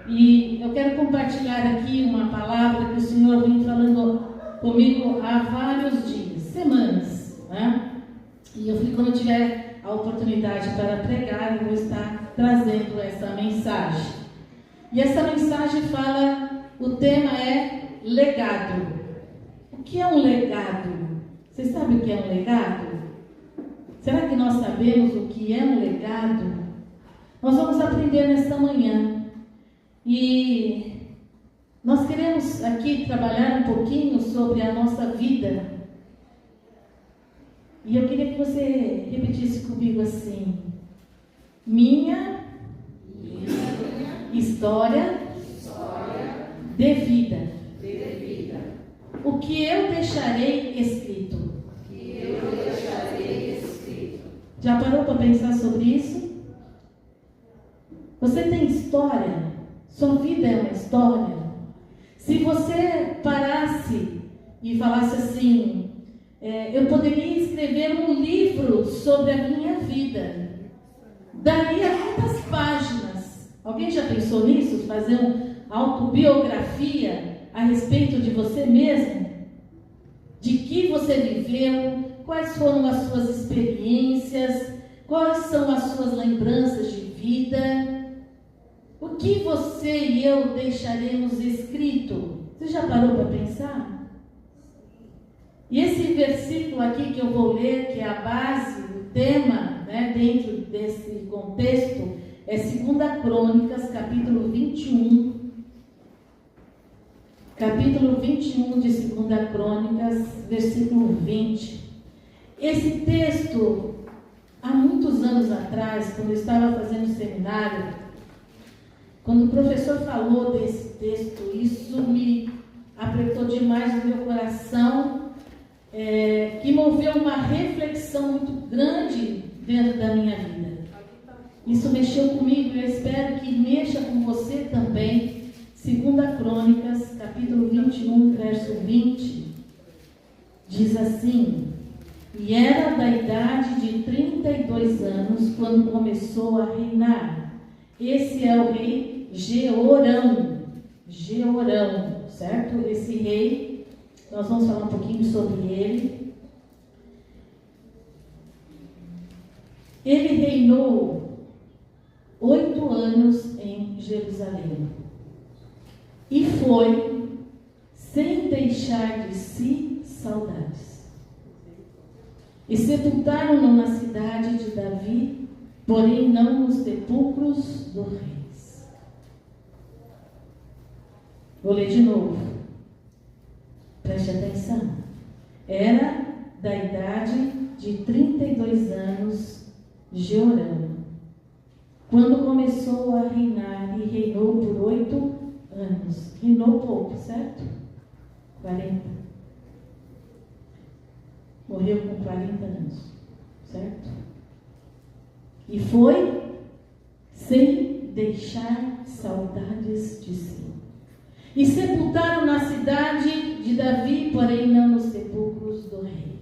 E eu quero compartilhar aqui uma palavra que o Senhor vem falando comigo há vários dias, semanas, né? E quando eu tiver a oportunidade para pregar, eu vou estar trazendo essa mensagem. E essa mensagem fala, o tema é legado. O que é um legado? Vocês sabem o que é um legado? Será que nós sabemos o que é um legado? Nós vamos aprender nesta manhã. E nós queremos aqui trabalhar um pouquinho sobre a nossa vida. E eu queria que você repetisse comigo assim: minha história de vida. O que eu deixarei escrito. Já parou para pensar sobre isso? Você tem história? Sua vida é uma história? Se você parasse e falasse assim, eu poderia escrever um livro sobre a minha vida, daria muitas páginas. Alguém já pensou nisso? Fazer uma autobiografia a respeito de você mesmo? De que você viveu? Quais foram as suas experiências? Quais são as suas lembranças de vida? O que você e eu deixaremos escrito? Você já parou para pensar? E esse versículo aqui que eu vou ler, que é a base, o tema, né, dentro desse contexto, é 2 Crônicas, capítulo 21. Capítulo 21 de 2 Crônicas, versículo 20. Esse texto, há muitos anos atrás, quando eu estava fazendo seminário, quando o professor falou desse texto, isso me apertou demais no meu coração, que moveu uma reflexão muito grande dentro da minha vida. Isso mexeu comigo e eu espero que mexa com você também. 2 Crônicas, capítulo 21, verso 20, diz assim: e era da idade de 32 anos quando começou a reinar. Esse é o rei Jeorão, certo? Esse rei, nós vamos falar um pouquinho sobre ele. Ele reinou 8 anos em Jerusalém e foi sem deixar de si saudades. E sepultaram-no na cidade de Davi, porém não nos sepulcros do rei. Vou ler de novo. Preste atenção. Era da idade de 32 anos Jeorão, quando começou a reinar, e reinou por 8 anos. Reinou pouco, certo? 40. Morreu com 40 anos, certo? E foi sem deixar saudades de si. E sepultaram na cidade de Davi, porém não nos sepulcros do rei.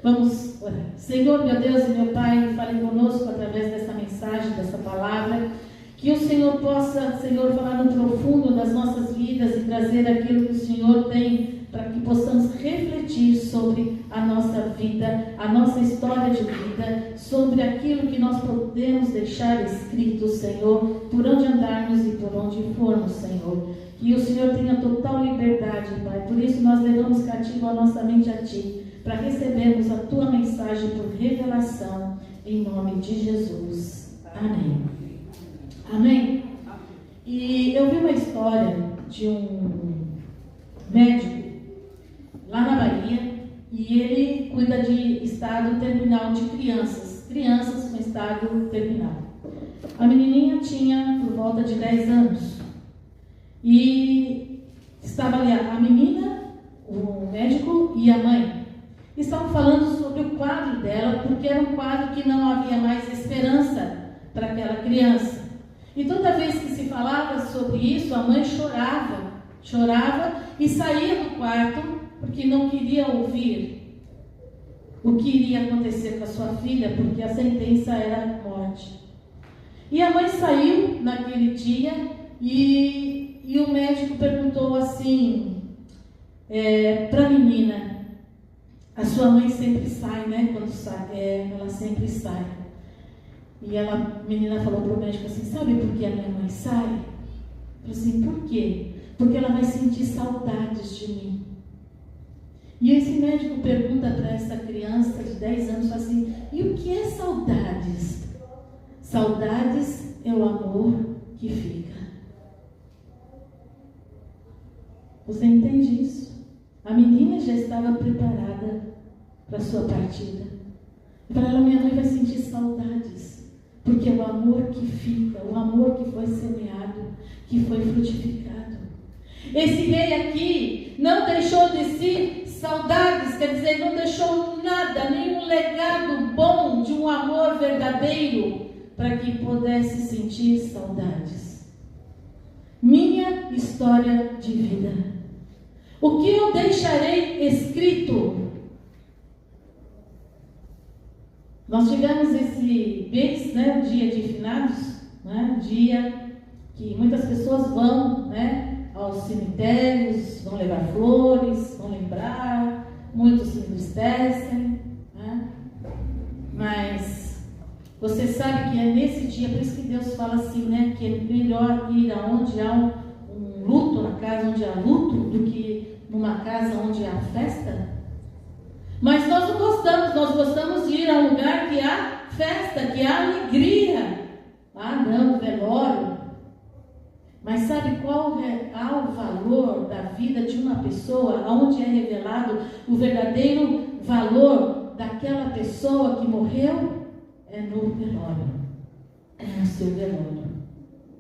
Vamos orar. Senhor, meu Deus e meu Pai, fale conosco através dessa mensagem, dessa palavra. Que o Senhor possa, Senhor, falar no profundo das nossas vidas e trazer aquilo que o Senhor tem, para que possamos refletir sobre a nossa vida, a nossa história de vida, sobre aquilo que nós podemos deixar escrito, Senhor, por onde andarmos e por onde formos, Senhor. Que o Senhor tenha total liberdade, Pai. Por isso nós levamos cativo a nossa mente a Ti, para recebermos a Tua mensagem por revelação, em nome de Jesus. Amém. Amém? E eu vi uma história de um médico lá na Bahia, e ele cuida de estado terminal de crianças com estado terminal. A menininha tinha por volta de 10 anos, e estava ali a menina, o médico e a mãe. Estavam falando sobre o quadro dela, porque era um quadro que não havia mais esperança para aquela criança. E toda vez que se falava sobre isso, a mãe chorava e saía do quarto, porque não queria ouvir o que iria acontecer com a sua filha, porque a sentença era a morte. E a mãe saiu naquele dia E o médico perguntou assim para a menina: a sua mãe sempre sai, né? Quando sai, ela sempre sai. E a menina falou para o médico assim: sabe por que a minha mãe sai? Eu falei assim: por quê? Porque ela vai sentir saudades de mim. E esse médico pergunta para essa criança de 10 anos assim: e o que é saudades? Saudades é o amor que fica. Você entende isso? A menina já estava preparada para a sua partida. Para ela, minha mãe vai sentir saudades, porque é o amor que fica, o amor que foi semeado, que foi frutificado. Esse rei aqui não deixou de si saudades, quer dizer, não deixou nada, nenhum legado bom de um amor verdadeiro para que pudesse sentir saudades. Minha história de vida. O que eu deixarei escrito? Nós tivemos esse mês, né, o dia de finados, né, dia que muitas pessoas vão, né, aos cemitérios, vão levar flores, vão lembrar, muitos se entristecem, né? Mas você sabe que é nesse dia, por isso que Deus fala assim, né, que é melhor ir aonde há um luto, na casa onde há luto, do que numa casa onde há festa. Mas nós não gostamos, nós gostamos de ir a um lugar que há festa, que há alegria. Ah, não, velório. Mas sabe qual é o valor da vida de uma pessoa, onde é revelado o verdadeiro valor daquela pessoa que morreu? É no velório. É no seu velório.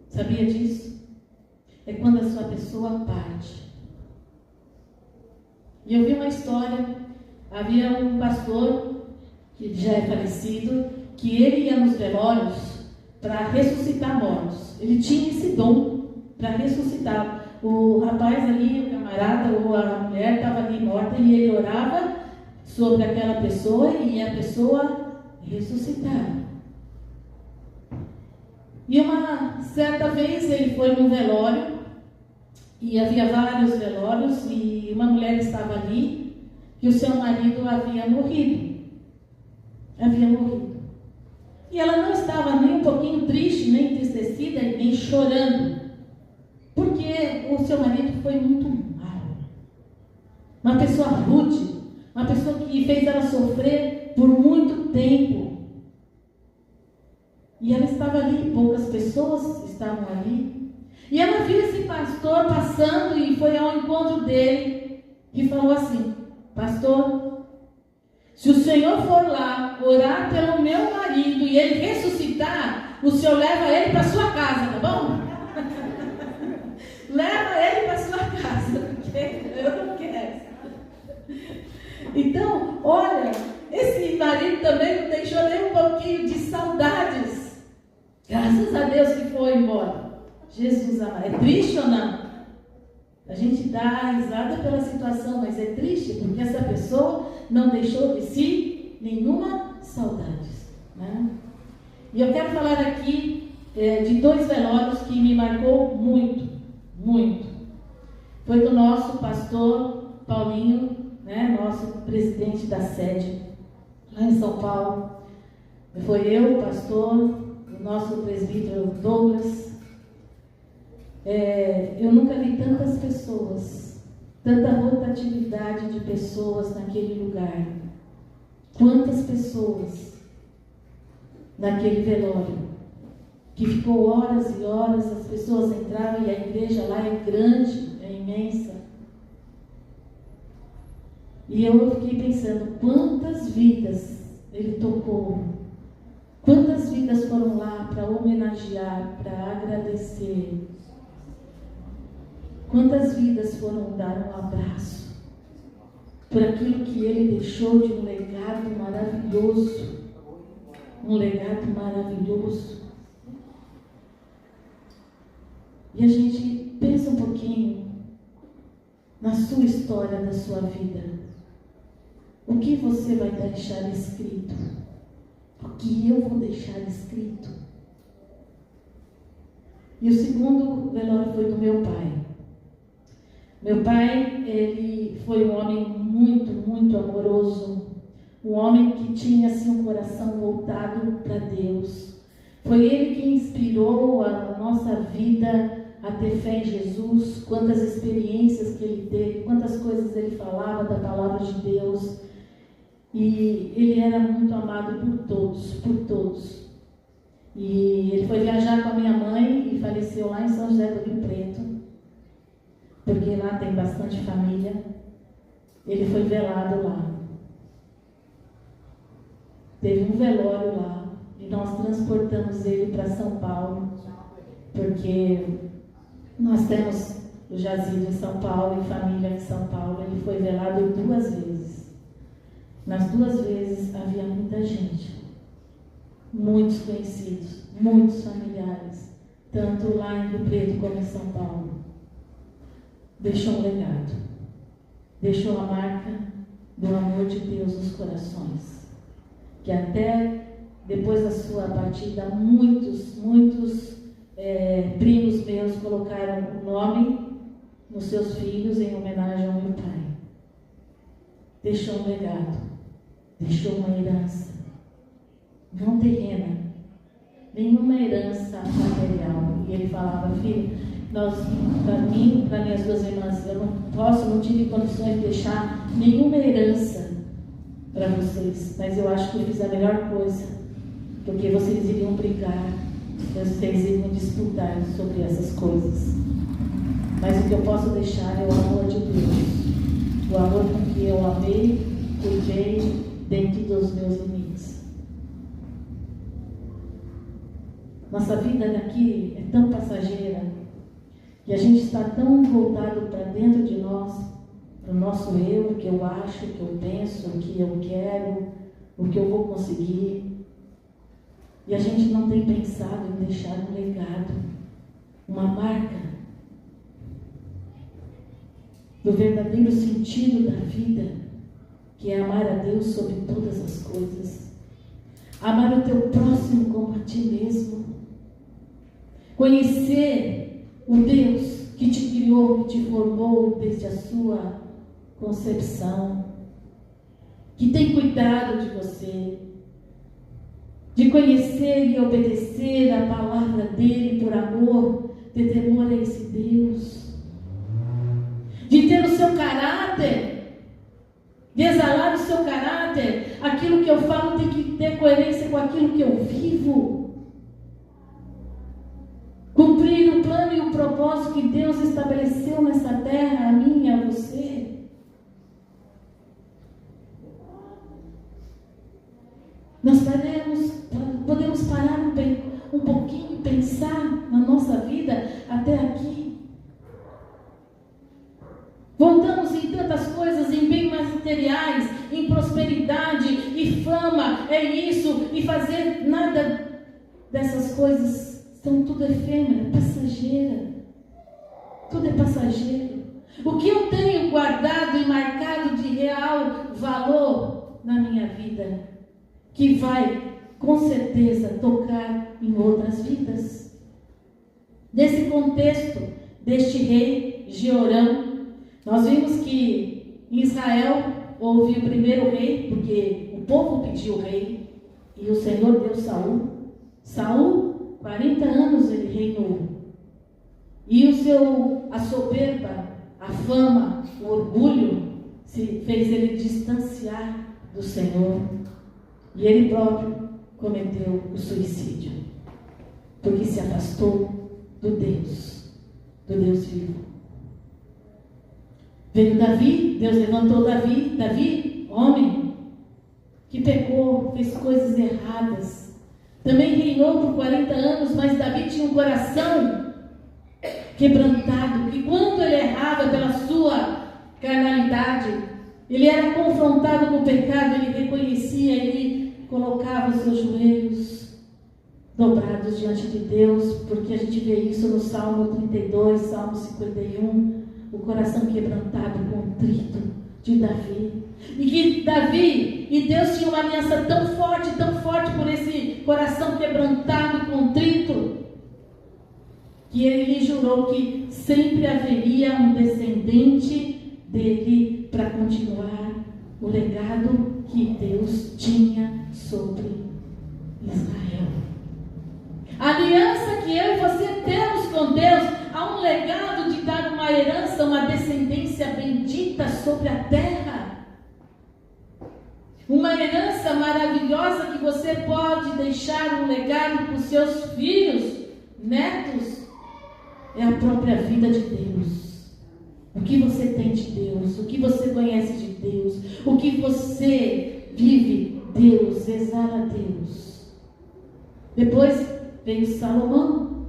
Sabia disso? É quando a sua pessoa parte. E eu vi uma história. Havia um pastor, que já é falecido, que ele ia nos velórios para ressuscitar mortos. Ele tinha esse dom para ressuscitar. O rapaz ali, o camarada ou a mulher estava ali morta e ele orava sobre aquela pessoa e a pessoa ressuscitava. E uma certa vez ele foi num velório e havia vários velórios e uma mulher estava ali que o seu marido havia morrido. E ela não estava nem um pouquinho triste, nem entristecida, nem chorando, porque o seu marido foi muito mal. Uma pessoa rude, uma pessoa que fez ela sofrer por muito tempo. E ela estava ali, poucas pessoas estavam ali. E ela viu esse pastor passando e foi ao encontro dele e falou assim: pastor, se o senhor for lá orar pelo meu marido e ele ressuscitar, o senhor leva ele para sua casa, tá bom? Leva ele para sua casa, porque eu não quero. Então, olha, esse marido também não deixou nem um pouquinho de saudades. Graças a Deus que foi embora. Jesus amado. É triste ou não? A gente dá risada pela situação, mas é triste porque essa pessoa não deixou de si nenhuma saudade, né? E eu quero falar aqui de 2 velórios que me marcou muito, muito. Foi do nosso pastor Paulinho, né, nosso presidente da sede lá em São Paulo. Foi eu, o pastor, o nosso presbítero Douglas. Eu nunca vi tantas pessoas, tanta rotatividade de pessoas naquele lugar. Quantas pessoas naquele velório, que ficou horas e horas, as pessoas entravam e a igreja lá é grande, é imensa. E eu fiquei pensando, quantas vidas ele tocou, quantas vidas foram lá para homenagear, para agradecer. Quantas vidas foram dar um abraço por aquilo que ele deixou de um legado maravilhoso. Um legado maravilhoso. E a gente pensa um pouquinho na sua história, da sua vida. O que você vai deixar escrito? O que eu vou deixar escrito? E o segundo velório foi do meu pai. Meu pai, ele foi um homem muito, muito amoroso, um homem que tinha assim um coração voltado para Deus. Foi ele que inspirou a nossa vida a ter fé em Jesus, quantas experiências que ele teve, quantas coisas ele falava da palavra de Deus. E ele era muito amado por todos, por todos. E ele foi viajar com a minha mãe e faleceu lá em São José do Rio Preto, porque lá tem bastante família. Ele foi velado lá. Teve um velório lá e nós transportamos ele para São Paulo, porque nós temos o jazido em São Paulo e família em São Paulo. Ele foi velado 2 vezes. Nas 2 vezes havia muita gente, muitos conhecidos, muitos familiares, tanto lá em Rio Preto como em São Paulo. Deixou um legado, deixou a marca do amor de Deus nos corações, que até depois da sua partida, muitos primos meus colocaram o nome nos seus filhos em homenagem ao meu pai. Deixou um legado, deixou uma herança, não terrena, nenhuma herança material. E ele falava: filho, para mim, para minhas 2 irmãs, eu não tive condições de deixar nenhuma herança para vocês, mas eu acho que eu fiz a melhor coisa, porque vocês iriam brigar, vocês iriam disputar sobre essas coisas. Mas o que eu posso deixar é o amor de Deus, o amor com que eu amei, cuidei dentro dos meus limites. Nossa vida daqui é tão passageira, e a gente está tão voltado para dentro de nós, para o nosso eu, o que eu acho, o que eu penso, o que eu quero, o que eu vou conseguir. E a gente não tem pensado em deixar um legado, uma marca do verdadeiro sentido da vida, que é amar a Deus sobre todas as coisas, amar o teu próximo como a ti mesmo, conhecer o Deus que te criou, que te formou desde a sua concepção, que tem cuidado de você, de conhecer e obedecer a palavra dele por amor, ter temor a esse Deus, de ter o seu caráter, de exalar o seu caráter. Aquilo que eu falo tem que ter coerência com aquilo que eu vivo. Cumprir o plano e o propósito que Deus estabeleceu nessa terra, a mim e a você. Nós podemos parar um pouquinho e pensar na nossa vida até aqui. Voltamos em tantas coisas, em bens materiais, em prosperidade e fama, é isso, e fazer nada dessas coisas. São tudo efêmero, passageira. Tudo é passageiro. O que eu tenho guardado e marcado de real valor na minha vida, que vai, com certeza, tocar em outras vidas? Nesse contexto deste rei Jeorão, nós vimos que em Israel houve o primeiro rei, porque o povo pediu o rei, e o Senhor deu Saul. Saul, 40 anos ele reinou. E a soberba, a fama, o orgulho, fez ele distanciar do Senhor. E ele próprio cometeu o suicídio, porque se afastou do Deus vivo. Veio Davi, Deus levantou Davi, homem, que pecou, fez coisas erradas. Também reinou por 40 anos, mas Davi tinha um coração quebrantado, que quando ele errava pela sua carnalidade, ele era confrontado com o pecado, ele reconhecia, ele colocava os seus joelhos dobrados diante de Deus, porque a gente vê isso no Salmo 32, Salmo 51, o coração quebrantado, contrito de Davi. E que Davi e Deus tinham uma aliança tão forte por esse coração quebrantado, contrito, que ele lhe jurou que sempre haveria um descendente dele para continuar o legado que Deus tinha sobre Israel. A aliança que eu e você temos com Deus, há um legado de dar uma herança, uma descendência bendita sobre a terra. Uma herança maravilhosa que você pode deixar um legado para os seus filhos, netos. É a própria vida de Deus. O que você tem de Deus, o que você conhece de Deus, o que você vive, Deus, exala Deus. Depois veio Salomão,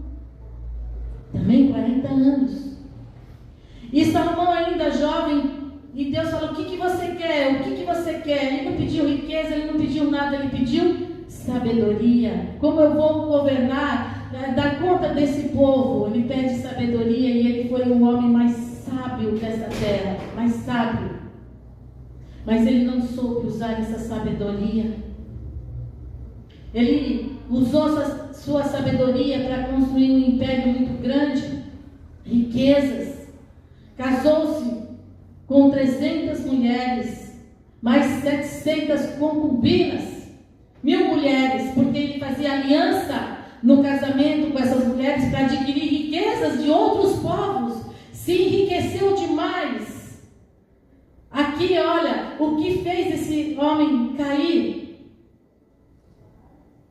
também 40 anos. E Salomão ainda jovem, e Deus falou: o que você quer? O que você quer? Ele não pediu riqueza, ele não pediu nada, ele pediu sabedoria. Como eu vou governar, dar conta desse povo? Ele pede sabedoria, e ele foi o homem mais sábio dessa terra, mais sábio. Mas ele não soube usar essa sabedoria. Ele usou sua sabedoria para construir um império muito grande, riquezas. Casou-se com 300 mulheres, mais 700 concubinas, 1000 mulheres, porque ele fazia aliança no casamento com essas mulheres para adquirir riquezas de outros povos. Se enriqueceu demais. Aqui, olha, o que fez esse homem cair?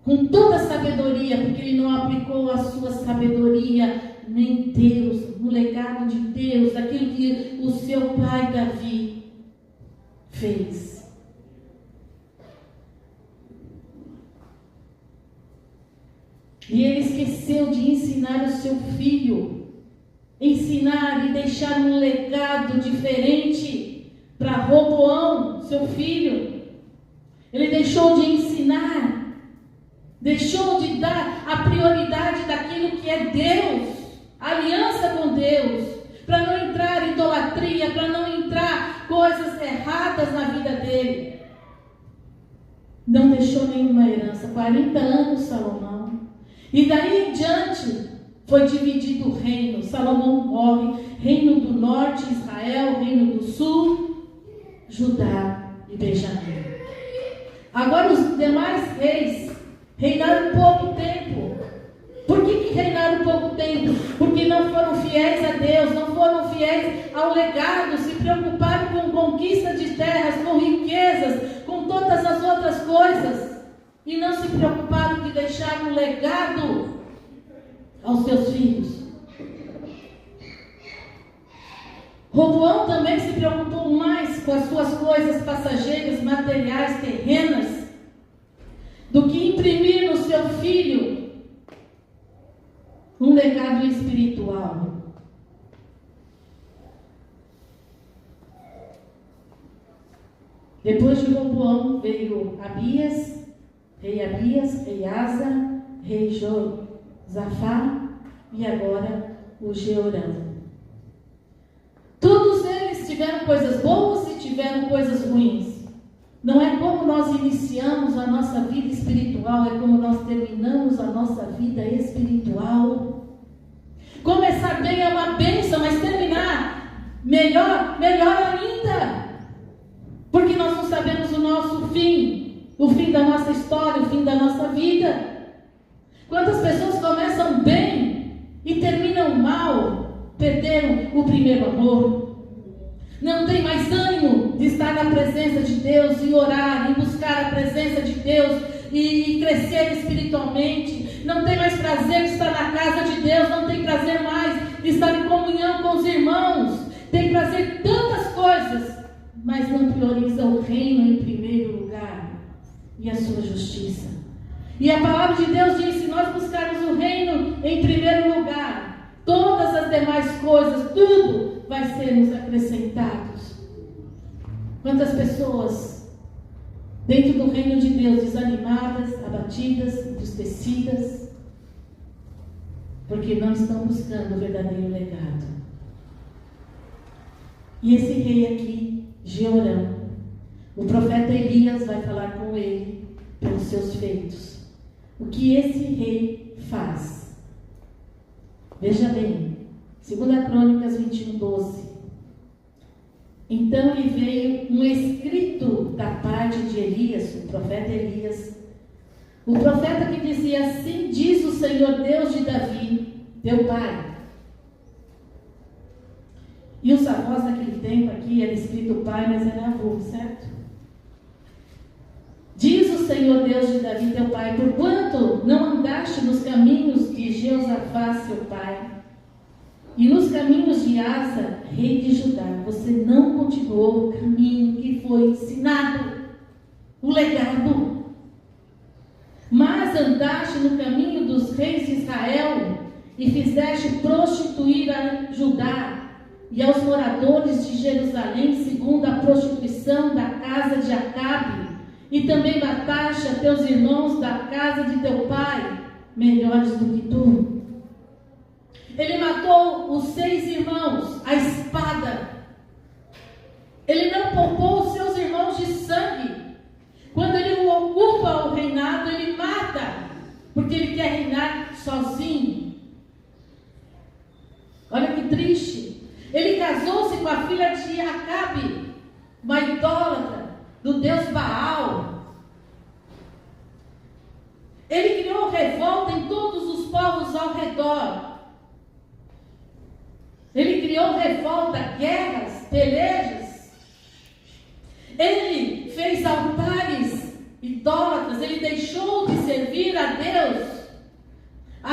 Com toda a sabedoria, porque ele não aplicou a sua sabedoria nem Deus, no legado de Deus, aquilo que o seu pai Davi fez. E ele esqueceu de ensinar o seu filho, ensinar e deixar um legado diferente para Roboão, seu filho. Ele deixou de ensinar, deixou de dar a prioridade daquilo que é Deus, aliança com Deus, para não entrar em idolatria, para não entrar coisas erradas na vida dele. Não deixou nenhuma herança. 40 anos Salomão. E daí em diante foi dividido o reino. Salomão morre, reino do norte Israel, reino do sul Judá e Benjamim. Agora os demais reis reinaram pouco tempo. Por que reinaram pouco tempo? Porque não foram fiéis a Deus, não foram fiéis ao legado, se preocuparam com conquista de terras, com riquezas, com todas as outras coisas, e não se preocuparam de deixar um legado aos seus filhos. Roboão também se preocupou mais com as suas coisas passageiras, materiais, terrenas, do que imprimir no seu filho um legado espiritual. Depois de Roboão veio Abias, rei Asa, rei Josafá e agora o Jeorão. Todos eles tiveram coisas boas e tiveram coisas ruins. Não é como nós iniciamos a nossa vida espiritual, é como nós terminamos a nossa vida espiritual. Começar bem é uma bênção, mas terminar melhor ainda. Porque nós não sabemos o nosso fim, o fim da nossa história, o fim da nossa vida. Quantas pessoas começam bem e terminam mal, perderam o primeiro amor. Não tem mais ânimo de estar na presença de Deus, e orar, e buscar a presença de Deus, e crescer espiritualmente. Não tem mais prazer de estar na casa de Deus, não tem prazer mais de estar em comunhão com os irmãos. Tem prazer em tantas coisas, mas não prioriza o reino em primeiro lugar e a sua justiça. E a palavra de Deus diz: se nós buscarmos o reino em primeiro lugar, todas as demais coisas, tudo vai ser nos acrescentados. Quantas pessoas dentro do reino de Deus desanimadas, abatidas, entristecidas, porque não estão buscando o verdadeiro legado. E esse rei aqui, Jeorão, o profeta Elias vai falar com ele pelos seus feitos. O que esse rei faz? Veja bem, 2 Crônicas 21:12. Então lhe veio um escrito da parte de Elias, o profeta Elias, o profeta que dizia: assim diz o Senhor Deus de Davi, teu pai. E os avós naquele tempo aqui era escrito pai, mas era avô, certo? Diz o Senhor Deus de Davi, teu pai, porquanto não andaste nos caminhos de Jeosafá, seu pai, e nos caminhos de Asa, rei de Judá, você não continuou o caminho que foi ensinado, o legado, mas andaste no caminho dos reis de Israel e fizeste prostituir a Judá e aos moradores de Jerusalém segundo a prostituição da casa de Acabe, e também mataste a teus irmãos da casa de teu pai, melhores do que tu. Ele matou os 6 irmãos, a espada. Ele não poupou os seus irmãos de sangue. Quando ele ocupa o reinado, ele mata, porque ele quer reinar sozinho. Olha que triste. Ele casou-se com a filha de Acabe, uma idólatra do deus Baal. Ele criou revolta em todos os povos ao redor. Ele criou revolta, guerras, pelejas. Ele fez altares idólatras. Ele deixou de servir a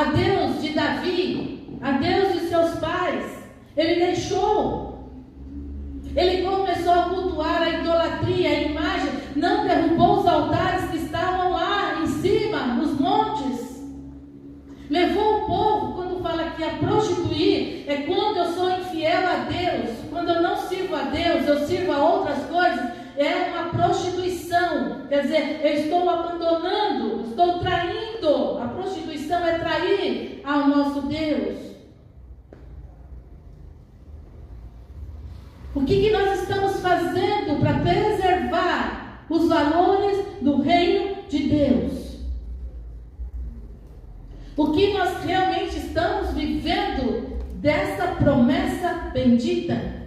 Deus de Davi, a Deus de seus pais. Ele deixou. Ele começou a cultuar a idolatria, a imagem. Não derrubou os altares que estavam lá em cima, nos montes. Levou o povo, quando fala que a prostituir, é quando eu sou infiel a Deus. Quando eu não sirvo a Deus, eu sirvo a outras coisas. É uma prostituição. Quer dizer, eu estou abandonando, estou traindo. A prostituição é trair ao nosso Deus. O que nós estamos fazendo para preservar os valores do reino de Deus? O que nós realmente estamos vivendo dessa promessa bendita?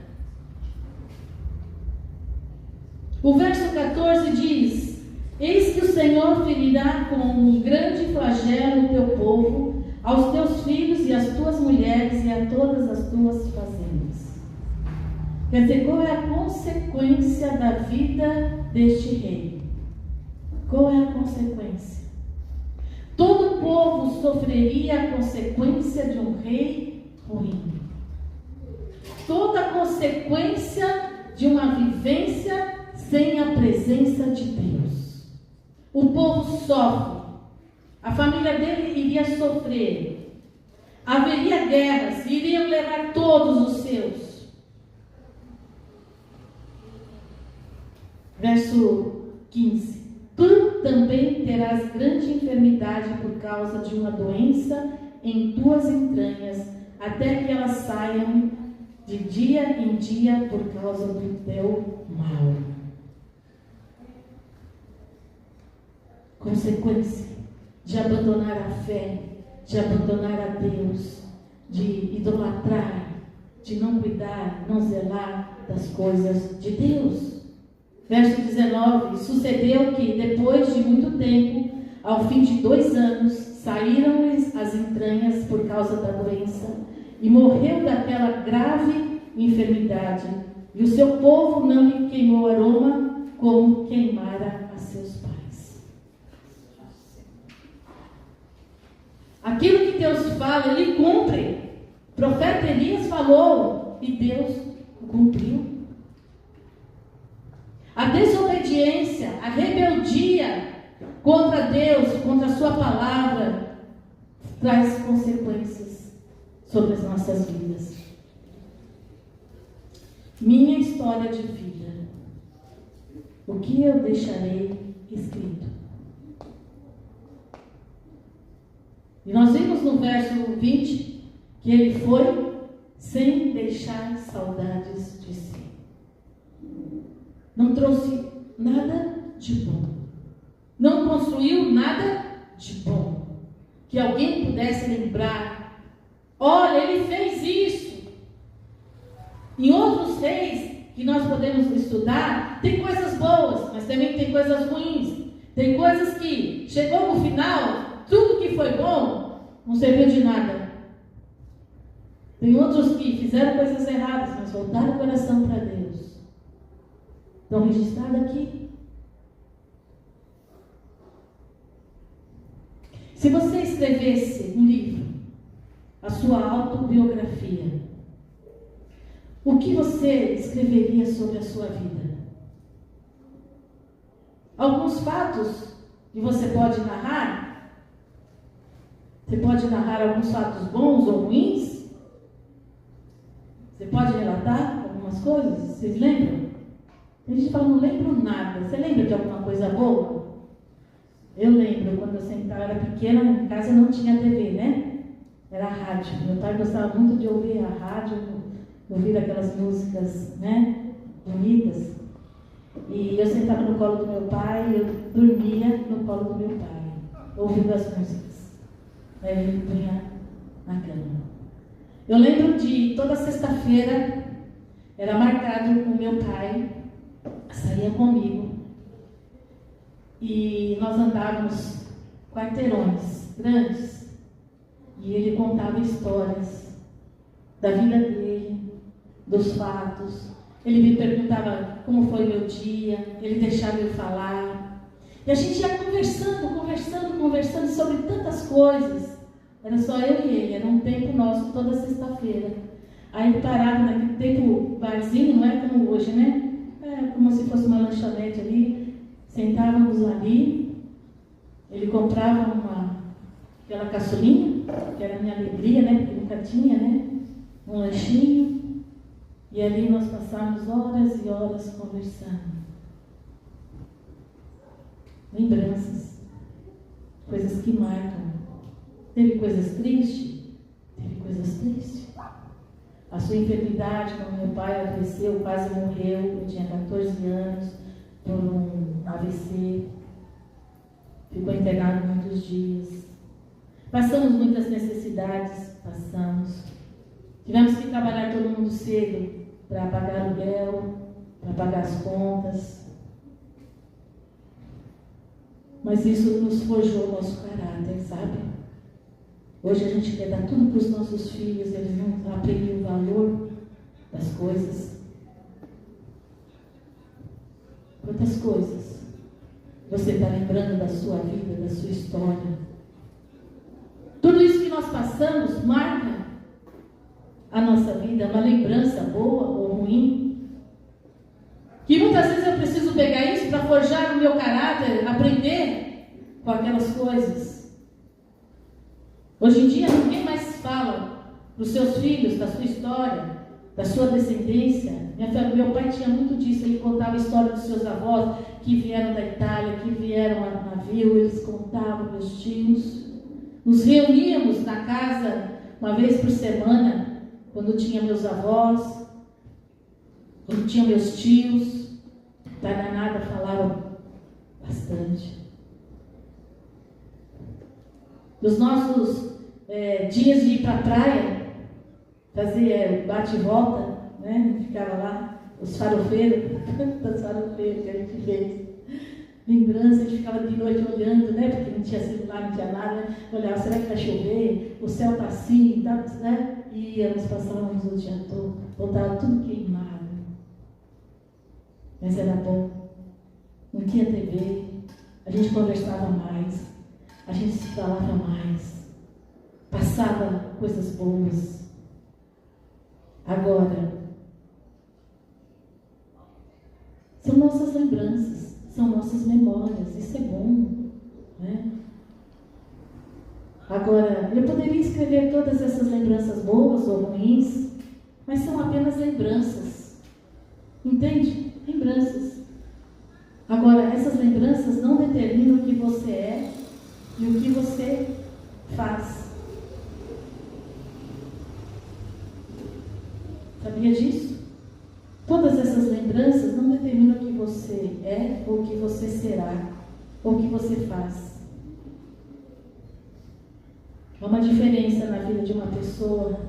O verso 14 diz: eis que o Senhor ferirá com um grande flagelo o teu povo, aos teus filhos e às tuas mulheres e a todas as tuas fazendas. Quer dizer, qual é a consequência da vida deste rei? Qual é a consequência? Todo o povo sofreria a consequência de um rei ruim. Toda a consequência de uma vivência sem a presença de Deus. O povo sofre. A família dele iria sofrer. Haveria guerras, iriam levar todos os seus. Verso 15. Tu também terás grande enfermidade por causa de uma doença em tuas entranhas, até que elas saiam de dia em dia por causa do teu mal. Consequência de abandonar a fé, de abandonar a Deus, de idolatrar, de não cuidar, não zelar das coisas de Deus. Verso 19, sucedeu que depois de muito tempo, ao fim de 2 anos, saíram-lhes as entranhas por causa da doença, e morreu daquela grave enfermidade, e o seu povo não lhe queimou aroma, como queimara a seus pais. Aquilo que Deus fala, Ele cumpre. O profeta Elias falou, e Deus cumpriu. A desobediência, a rebeldia contra Deus, contra a sua palavra, traz consequências sobre as nossas vidas. Minha história de vida. O que eu deixarei escrito? E nós vimos no verso 20 que ele foi sem deixar saudades de si. Não trouxe nada de bom. Não construiu nada de bom. Que alguém pudesse lembrar: Olha, ele fez isso. Em outros reis que nós podemos estudar, tem coisas boas, mas também tem coisas ruins. Tem coisas que chegou no final, tudo que foi bom não serviu de nada. Tem outros que fizeram coisas erradas, mas voltaram o coração para Deus. Estão registrados aqui. Se você escrevesse um livro, a sua autobiografia, o que você escreveria sobre a sua vida? Alguns fatos que você pode narrar. Você pode narrar alguns fatos bons ou ruins. Você pode relatar algumas coisas. Vocês lembram? Tem gente que fala, não lembro nada. Você lembra de alguma coisa boa? Eu lembro, quando eu era pequena, em casa não tinha TV, né? Era rádio. Meu pai gostava muito de ouvir a rádio, ouvir aquelas músicas, né, bonitas. E eu sentava no colo do meu pai e eu dormia no colo do meu pai, ouvindo as músicas. Aí ele me punha na cama. Eu lembro de toda sexta-feira, era marcado com meu pai, saía comigo. E nós andávamos quarteirões grandes. E ele contava histórias da vida dele, dos fatos. Ele me perguntava como foi meu dia, ele deixava eu falar. E a gente ia conversando sobre tantas coisas. Era só eu e ele, era um tempo nosso, toda sexta-feira. Aí parava naquele tempo, barzinho, não é como hoje, né? É como se fosse uma lanchonete ali. Sentávamos ali, ele comprava aquela caçulinha, que era a minha alegria, né? Porque nunca tinha, né? Um lanchinho. E ali nós passávamos horas e horas conversando. Lembranças. Coisas que marcam. Teve coisas tristes? Teve coisas tristes. A sua enfermidade, quando meu pai adoeceu, quase morreu, eu tinha 14 anos, por um AVC. Ficou internado muitos dias. Passamos muitas necessidades, passamos. Tivemos que trabalhar todo mundo cedo para pagar aluguel, para pagar as contas. Mas isso nos forjou o nosso caráter, sabe? Hoje a gente quer dar tudo para os nossos filhos, eles não aprendem o valor das coisas. Quantas coisas você está lembrando da sua vida, da sua história? Tudo isso que nós passamos marca a nossa vida, uma lembrança boa ou ruim. Que muitas vezes eu preciso pegar isso para forjar o meu caráter, aprender com aquelas coisas. Hoje em dia ninguém mais fala para os seus filhos da sua história, da sua descendência. Meu pai tinha muito disso, ele contava a história dos seus avós que vieram da Itália, que vieram a navio, eles contavam, meus tios. Nos reuníamos na casa uma vez por semana, quando tinha meus avós, quando tinha meus tios. Da danada falavam bastante. Nos nossos dias de ir para a praia, fazer bate e volta, né? Ficava lá, os farofeiros, tantos farofeiros que a gente fez. Lembrança, a gente ficava de noite olhando, né? Porque não tinha celular, não tinha nada, né? Olhava, será que vai chover? O céu está assim, tá, né? E íamos, passávamos o dia todo, voltava tudo queimado. Mas era bom. Não tinha TV, a gente conversava mais, a gente se falava mais, passava coisas boas. Agora, são nossas lembranças, são nossas memórias, isso é bom, né? Agora, eu poderia escrever todas essas lembranças boas ou ruins, mas são apenas lembranças, entende? Lembranças. Agora, essas lembranças não determinam o que você é e o que você faz. Sabia disso? Todas essas lembranças não determinam o que você é, ou o que você será, ou o que você faz. Há uma diferença na vida de uma pessoa.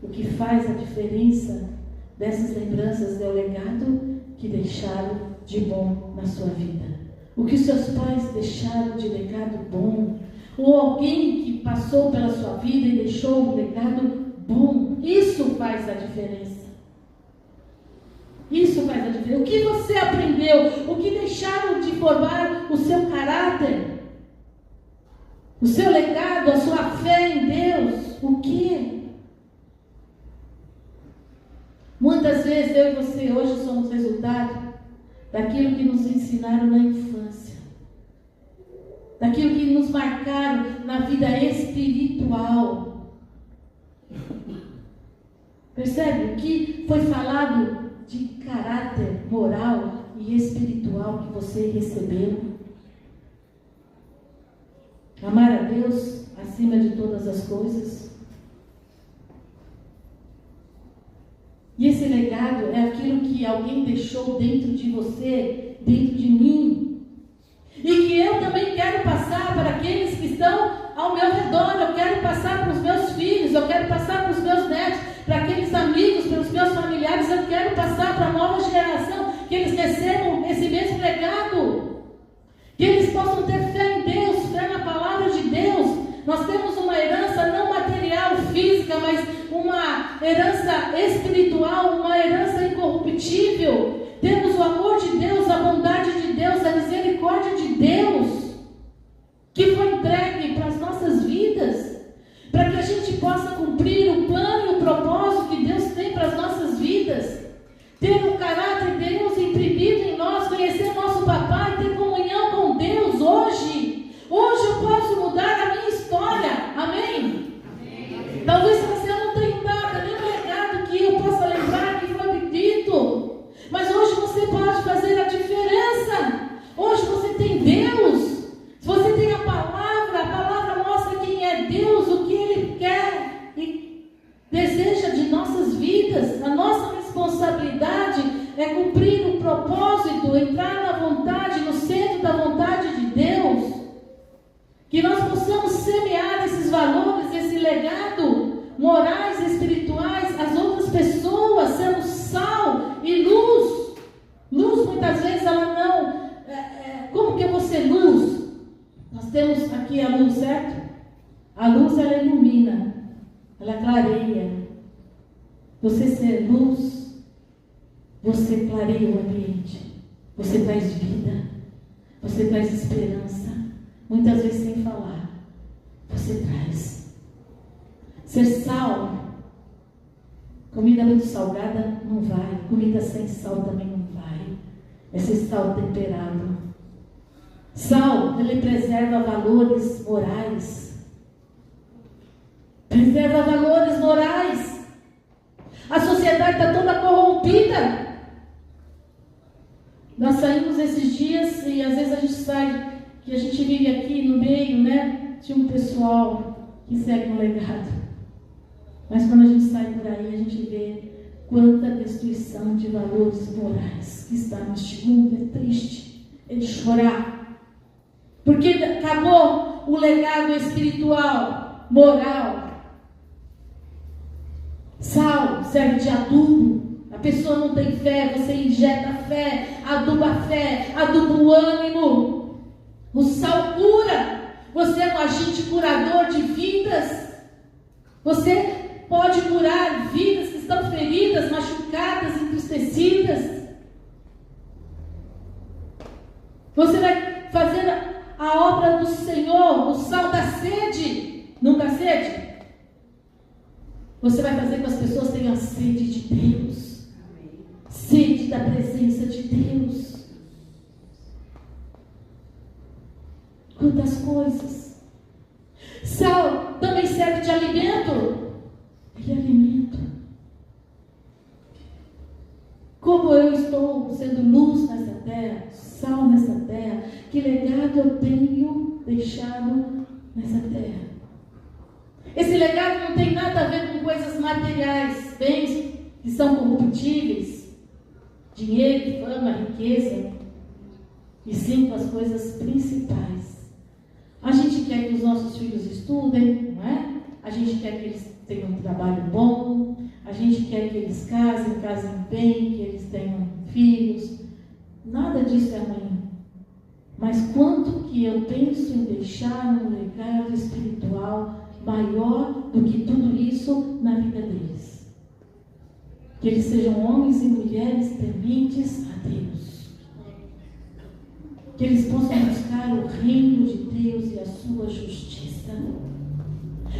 O que faz a diferença dessas lembranças é o legado que deixaram de bom na sua vida. O que seus pais deixaram de legado bom. Ou alguém que passou pela sua vida e deixou um legado bom. Isso faz a diferença. Isso faz a diferença. O que você aprendeu? O que deixaram de formar o seu caráter? O seu legado, a sua fé em Deus? O que? Muitas vezes eu e você hoje somos resultado daquilo que nos ensinaram na infância. Daquilo que nos marcaram na vida espiritual. Percebe? O que foi falado de caráter moral e espiritual que você recebeu? Amar a Deus acima de todas as coisas. E esse legado é aquilo que alguém deixou dentro de você, dentro de mim. E que eu também quero passar para aqueles que estão ao meu redor. Eu quero passar para os meus filhos, eu quero passar para os meus netos, para aqueles amigos, para os meus familiares. Eu quero passar para a nova geração, que eles recebam esse mesmo legado. Que eles possam ter fé em Deus, fé na palavra de Deus. Nós temos uma herança não material, física, mas uma herança espiritual, uma herança incorruptível. Temos o amor de Deus, a bondade de Deus, a misericórdia de Deus, que foi entregue para as nossas vidas, para que a gente possa cumprir o plano e o propósito que Deus tem para as nossas vidas. Ter o caráter de Deus imprimido em nós, conhecer nosso papai, ter comunhão com Deus hoje. Hoje eu posso mudar a minha história. Amém? Amém. Talvez você não tenha nada, nenhum legado que eu possa lembrar que foi dito. Mas hoje você pode fazer a diferença. Hoje você tem Deus. Se você tem a palavra mostra quem é Deus, o que Ele quer e deseja de nossas vidas. A nossa responsabilidade é cumprir o propósito, entrar na vontade, no centro da vontade de Deus. Que nós possamos semear esses valores, esse legado morais e espirituais às outras pessoas, sendo sal e luz. Luz, muitas vezes, ela não... como que eu vou ser luz? Nós temos aqui a luz, certo? A luz, ela ilumina, ela clareia. Você ser luz, você clareia o ambiente. Você traz vida, você traz esperança. Muitas vezes sem falar, você traz. Ser sal, comida muito salgada não vai, comida sem sal também não vai. É ser sal temperado. Sal, ele preserva valores morais. Preserva valores morais. A sociedade está toda corrompida. Nós saímos esses dias e às vezes a gente sai, que a gente vive aqui no meio, né, de um pessoal que segue um legado. Mas quando a gente sai por aí, a gente vê quanta destruição de valores morais que está neste mundo. É triste, é de chorar. Porque acabou o legado espiritual, moral. Sal serve de adubo. A pessoa não tem fé, você injeta fé, aduba o ânimo. O sal cura. Você é um agente curador de vidas. Você pode curar vidas que estão feridas, machucadas, entristecidas. Você vai fazer a obra do Senhor. O sal dá sede. Não dá sede? Você vai fazer com que as pessoas tenham sede de Deus. Sede da presença de Deus. Quantas coisas. Sal também serve de alimento. Ele é alimento. Como eu estou sendo luz nessa terra, sal nessa terra, que legado eu tenho deixado nessa terra? Esse legado não tem nada a ver com coisas materiais, bens que são corruptíveis, dinheiro, fama, riqueza, e sim com as coisas principais. A gente quer que os nossos filhos estudem, não é? a gente quer que eles tenham um trabalho bom, a gente quer que eles casem bem, que eles tenham filhos. Nada disso é ruim. Mas quanto que eu penso em deixar um legado espiritual maior do que tudo isso na vida deles? Que eles sejam homens e mulheres tementes a Deus. Que eles possam buscar o reino de Deus e a sua justiça.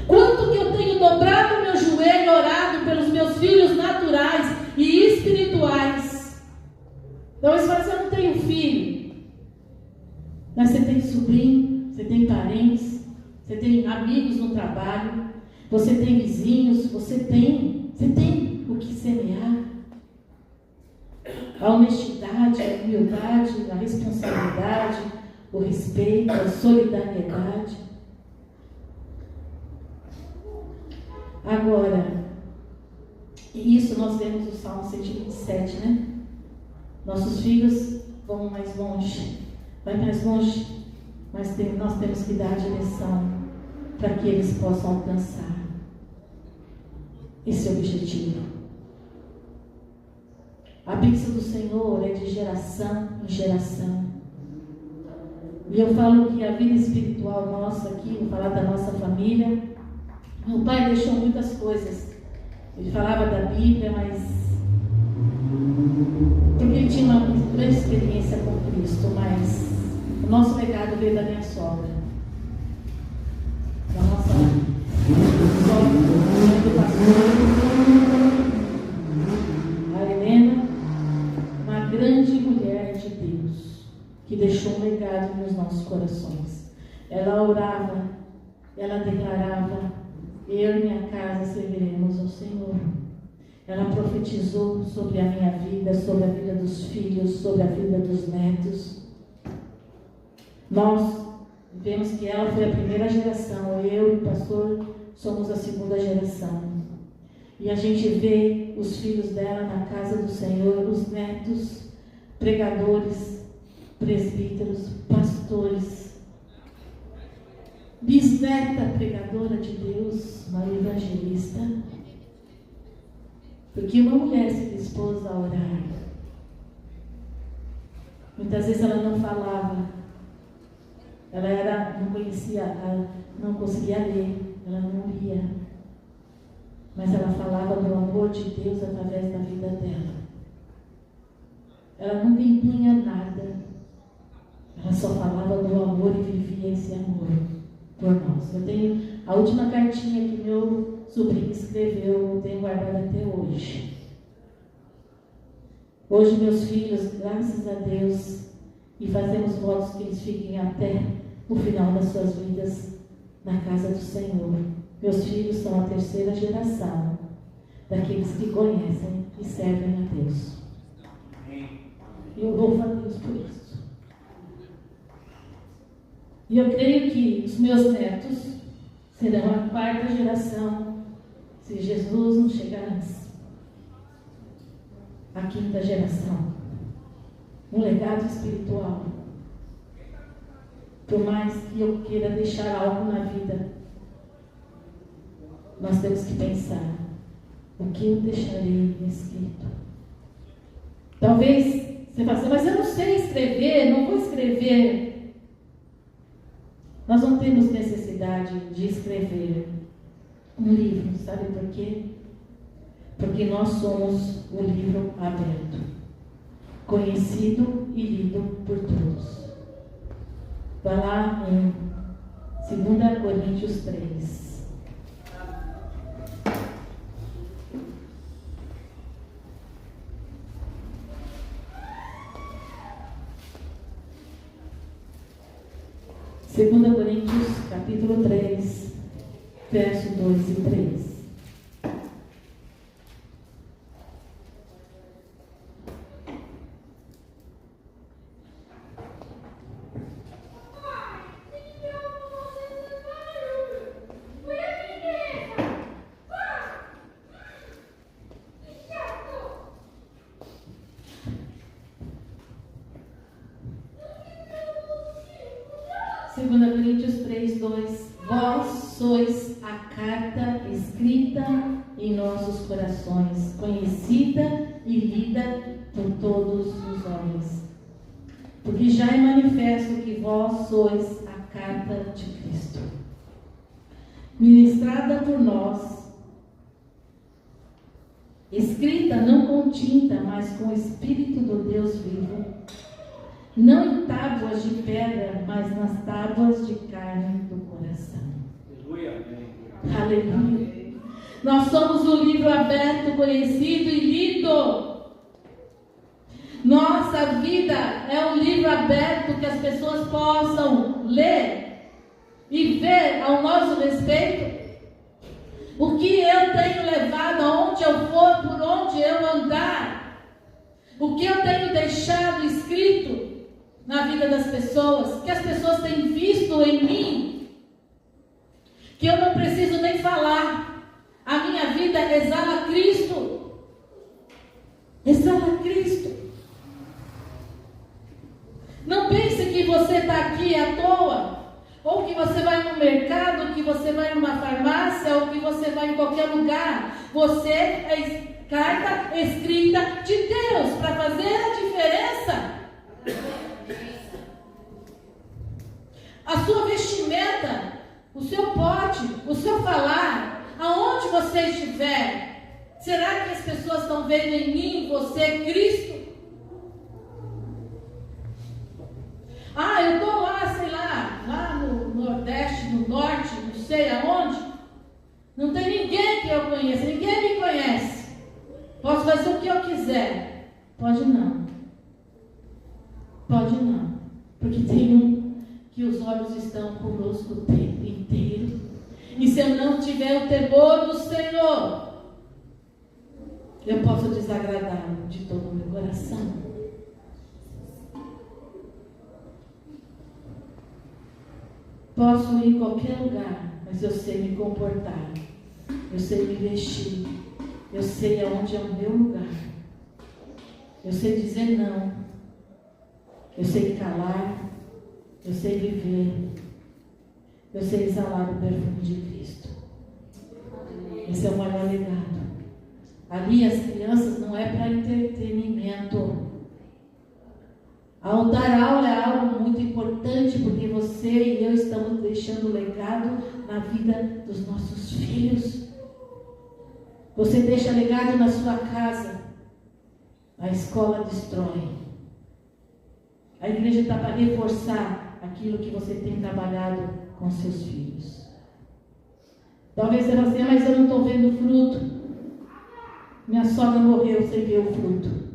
Quanto que eu tenho dobrado meu joelho e orado pelos meus filhos naturais e espirituais. Então, você fala assim, eu não tenho filho. Mas você tem sobrinho, você tem parentes, você tem amigos no trabalho, você tem vizinhos, você tem o que semear. A honestidade, a humildade, a responsabilidade, o respeito, a solidariedade. Agora, isso nós vemos no Salmo 127, né? Nossos filhos vão mais longe, vai mais longe, mas nós temos que dar a direção para que eles possam alcançar esse objetivo. A bênção do Senhor é de geração em geração. E eu falo que a vida espiritual nossa aqui, vou falar da nossa família. Meu pai deixou muitas coisas. Ele falava da Bíblia, mas porque ele tinha uma grande experiência com Cristo, mas o nosso legado veio da minha sogra. Da nossa sogra, mãe do pastor, a Helena, uma grande mulher de Deus, que deixou um legado nos nossos corações. Ela orava, ela declarava: eu e minha casa serviremos ao Senhor. Ela profetizou sobre a minha vida, sobre a vida dos filhos, sobre a vida dos netos. Nós vemos que ela foi a primeira geração, eu e o pastor somos a segunda geração. E a gente vê os filhos dela na casa do Senhor, os netos, pregadores, presbíteros, pastores. Bisneta pregadora de Deus, uma evangelista. Porque uma mulher se dispôs a orar. Muitas vezes ela não falava, ela não conhecia, não conseguia ler, ela não lia. Mas ela falava do amor de Deus através da vida dela. Ela nunca impunha nada. Ela só falava do amor e vivia esse amor por nós. Eu tenho a última cartinha que meu sobrinho escreveu, eu tenho guardado até hoje. Hoje meus filhos, graças a Deus, e fazemos votos que eles fiquem até o final das suas vidas na casa do Senhor. Meus filhos são a terceira geração daqueles que conhecem e servem a Deus. E eu louvo a Deus por isso. E eu creio que os meus netos serão a quarta geração, se Jesus não chegar antes. A quinta geração. Um legado espiritual. Por mais que eu queira deixar algo na vida, nós temos que pensar: o que eu deixarei escrito? Talvez você fale assim, mas eu não sei escrever, não vou escrever. Nós não temos necessidade de escrever um livro, sabe por quê? Porque nós somos o livro aberto, conhecido e lido por todos. Vai lá em 2 Coríntios 3. Segunda Coríntios, capítulo 3, verso 2 e 3. Segunda Coríntios 3, 2. Vós sois a carta escrita em nossos corações, conhecida e lida por todos os homens. Porque já é manifesto que vós sois a carta de Cristo, ministrada por nós, escrita não com tinta, mas com o Espírito do Deus vivo, não em tábuas de pedra, mas nas tábuas de carne do coração. Aleluia. Nós somos o livro aberto, conhecido e lido. Nossa vida é um livro aberto que as pessoas possam ler e ver ao nosso respeito. O que eu tenho levado, aonde eu for, por onde eu andar. O que eu tenho deixado escrito na vida das pessoas, que as pessoas têm visto em mim, que eu não preciso nem falar. A minha vida exala Cristo. Exala Cristo. Não pense que você está aqui à toa, ou que você vai no mercado, ou que você vai numa farmácia, ou que você vai em qualquer lugar. Você é carta escrita de Deus para fazer a diferença. A sua vestimenta, o seu porte, o seu falar, aonde você estiver, será que as pessoas estão vendo em mim, você, Cristo? Eu estou lá, sei lá no Nordeste, no Norte, não sei aonde. Não tem ninguém que eu conheça, ninguém me conhece. Posso fazer o que eu quiser. Pode não. Pode não. Porque tem um que os olhos estão conosco o tempo inteiro. E se eu não tiver o temor do Senhor, eu posso desagradá-lo de todo o meu coração. Posso ir em qualquer lugar, mas eu sei me comportar. Eu sei me vestir. Eu sei aonde é o meu lugar. Eu sei dizer não. Eu sei calar. Eu sei viver. Eu sei exalar o perfume de Cristo. Esse é o maior legado. Ali as crianças não é para entretenimento. Ao dar aula é algo muito importante, porque você e eu estamos deixando legado na vida dos nossos filhos. Você deixa legado na sua casa. A escola destrói. A igreja está para reforçar aquilo que você tem trabalhado com seus filhos. Talvez você fale assim, mas eu não estou vendo fruto. Minha sogra morreu sem ver o fruto.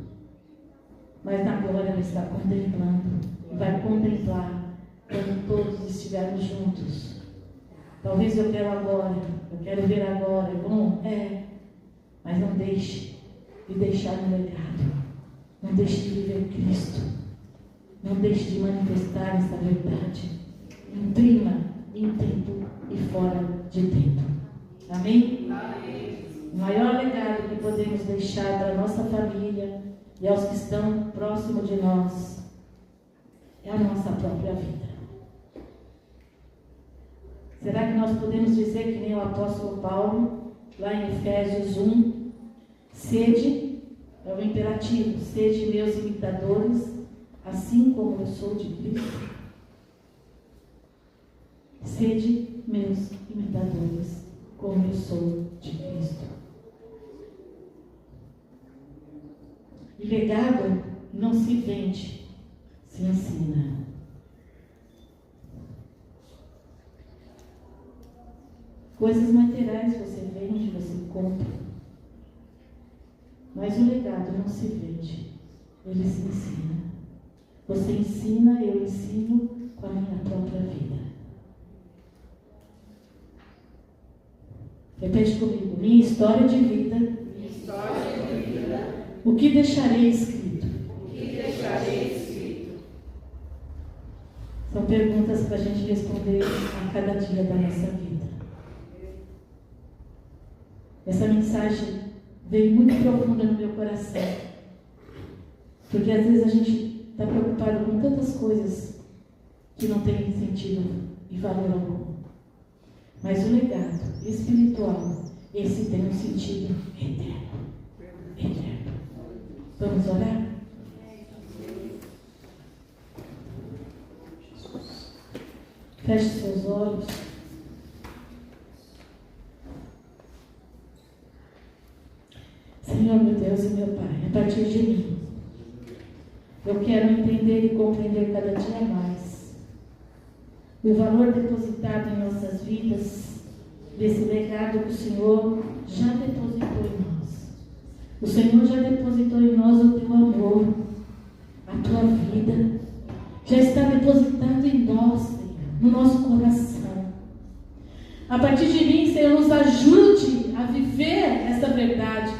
Mas na glória ela está contemplando. E vai contemplar quando todos estivermos juntos. Talvez eu quero agora. Eu quero ver agora. É bom? É. Mas não deixe de deixar no legado. Não deixe de viver Cristo. Não deixe de manifestar essa verdade. Imprima em tempo e fora de tempo. Amém? Amém. O maior legado que podemos deixar para a nossa família e aos que estão próximo de nós é a nossa própria vida. Será que nós podemos dizer que nem o apóstolo Paulo, lá em Efésios 1, sede, é o imperativo, sede meus imitadores, assim como eu sou de Cristo. Sede meus imitadores, como eu sou de Cristo. E legado não se vende, se ensina. Coisas materiais você vende, você compra. Mas o legado não se vende, ele se ensina. Você ensina, eu ensino com a minha própria vida. Repete comigo, minha história de vida. Minha história de vida. O que deixarei escrito? O que deixarei escrito? São perguntas para a gente responder a cada dia da nossa vida. Essa mensagem veio muito profunda no meu coração. Porque às vezes a gente está preocupado com tantas coisas que não têm sentido e valor algum. Mas o legado espiritual, esse tem um sentido eterno. Eterno. Vamos orar? Feche seus olhos. Senhor, meu Deus e meu Pai, a partir de mim, eu quero entender e compreender cada dia mais o valor depositado em nossas vidas, desse legado que o Senhor já depositou em nós. O Senhor já depositou em nós o teu amor, a tua vida, já está depositado em nós, Senhor, no nosso coração. A partir de mim, Senhor, nos ajude a viver essa verdade.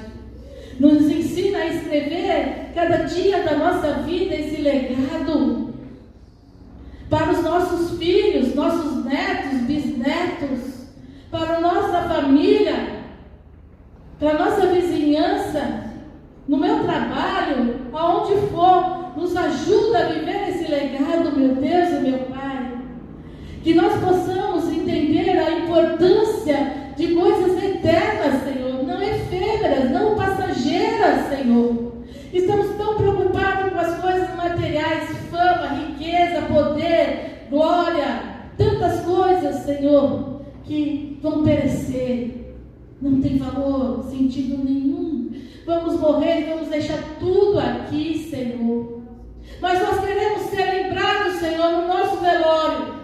Nos ensina a escrever cada dia da nossa vida esse legado para os nossos filhos, nossos netos, bisnetos, para a nossa família, para a nossa vizinhança, no meu trabalho, aonde for. Nos ajuda a viver esse legado, meu Deus e meu Pai. Que nós possamos entender a importância de coisas eternas, Senhor, não efêmeras, não passageiras, Senhor. Estamos tão preocupados com as coisas materiais, fama, riqueza, poder, glória, tantas coisas, Senhor, que vão perecer. Não tem valor, sentido nenhum. Vamos morrer e vamos deixar tudo aqui, Senhor. Mas nós queremos ser lembrados, Senhor, no nosso velório.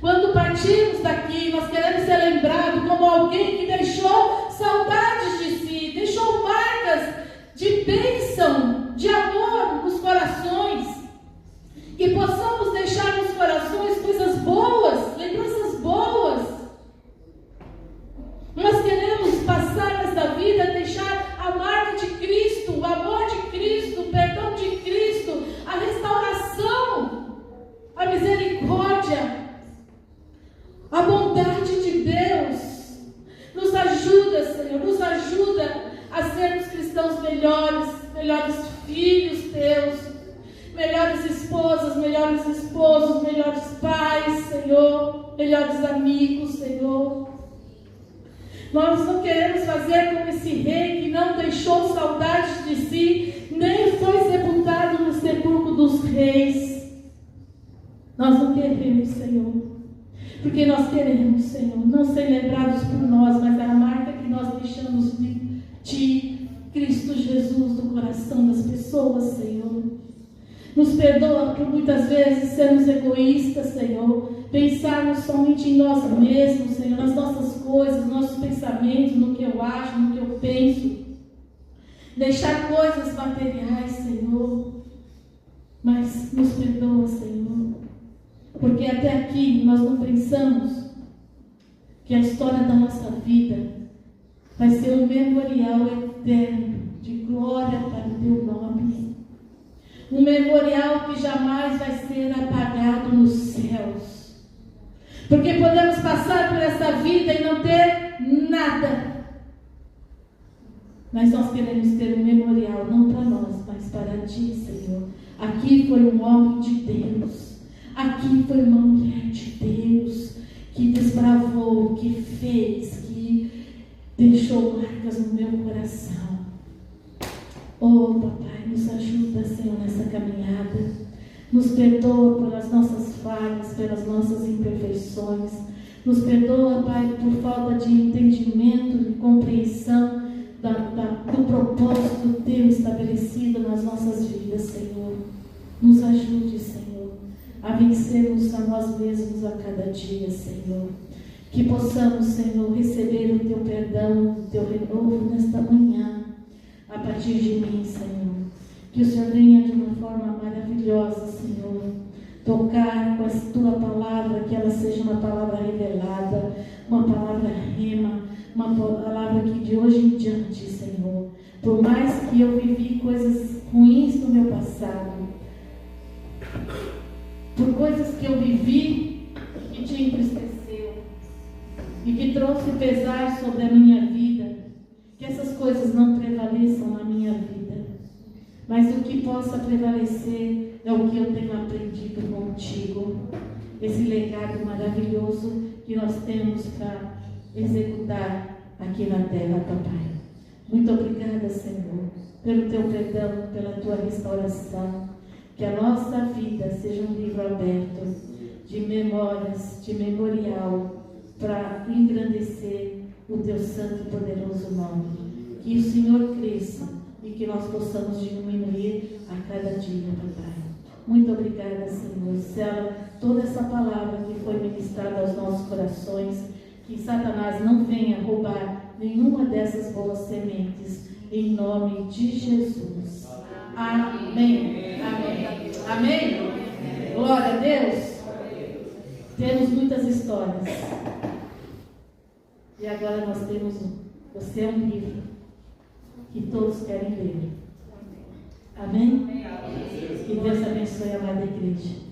Quando partirmos daqui, nós queremos ser lembrados como alguém que deixou saudades de si, deixou marcas de bênção, de amor nos corações. Que possamos deixar nos corações coisas boas, lembranças boas. Nós queremos passar nessa vida, deixar a marca de Cristo, o amor de Cristo, o perdão de Cristo, a restauração, a misericórdia, a bondade de Deus. Nos ajuda, Senhor, nos ajuda a sermos cristãos melhores, melhores filhos Teus, melhores esposas, melhores esposos, melhores pais, Senhor, melhores amigos, Senhor. Nós não queremos fazer como esse rei que não deixou saudades de si, nem foi sepultado no sepulcro dos reis. Nós não queremos, Senhor, porque nós queremos, Senhor, não ser lembrados por nós, mas a marca que nós deixamos de Ti, Cristo Jesus, no coração das pessoas, Senhor. Nos perdoa por muitas vezes sermos egoístas, Senhor, pensarmos somente em nós mesmos, Senhor, nas nossas coisas, nossos pensamentos, no que eu acho, no que eu penso. Deixar coisas materiais, Senhor. Mas nos perdoa, Senhor, porque até aqui nós não pensamos que a história da nossa vida vai ser um memorial eterno de glória para o Teu nome. Um memorial que jamais vai ser apagado nos céus. Porque podemos passar por essa vida e não ter nada. Mas nós queremos ter um memorial, não para nós, mas para Ti, Senhor. Aqui foi um homem de Deus. Aqui foi uma mulher de Deus que desbravou, que fez, que deixou marcas no meu coração. Oh, Papai, nos ajuda, Senhor, nessa caminhada. Nos perdoa pelas nossas falhas, pelas nossas imperfeições. Nos perdoa, Pai, por falta de entendimento, de compreensão do propósito Teu estabelecido nas nossas vidas, Senhor. Nos ajude, Senhor, a vencermos a nós mesmos a cada dia, Senhor. Que possamos, Senhor, receber o Teu perdão, o Teu renovo nesta manhã. A partir de mim, Senhor, que o Senhor venha de uma forma maravilhosa, Senhor, tocar com a Tua palavra, que ela seja uma palavra revelada, uma palavra rema, uma palavra que de hoje em diante, Senhor, por mais que eu vivi coisas ruins no meu passado, por coisas que eu vivi que te entristeceu e que trouxe pesar sobre a minha vida, que essas coisas não prevaleçam na minha vida, mas o que possa prevalecer é o que eu tenho aprendido contigo, esse legado maravilhoso que nós temos para executar aqui na terra, papai. Muito obrigada, Senhor, pelo teu perdão, pela tua restauração. Que a nossa vida seja um livro aberto de memórias, de memorial, para engrandecer o teu santo e poderoso nome. Que o Senhor cresça e que nós possamos diminuir a cada dia, papai. Muito obrigada, Senhor. Sela toda essa palavra que foi ministrada aos nossos corações, que Satanás não venha roubar nenhuma dessas boas sementes, em nome de Jesus. Amém. Amém. Amém. Glória a Deus. Temos muitas histórias. E agora nós temos você é um livro que todos querem ler. Amém? Que Deus abençoe a amada igreja.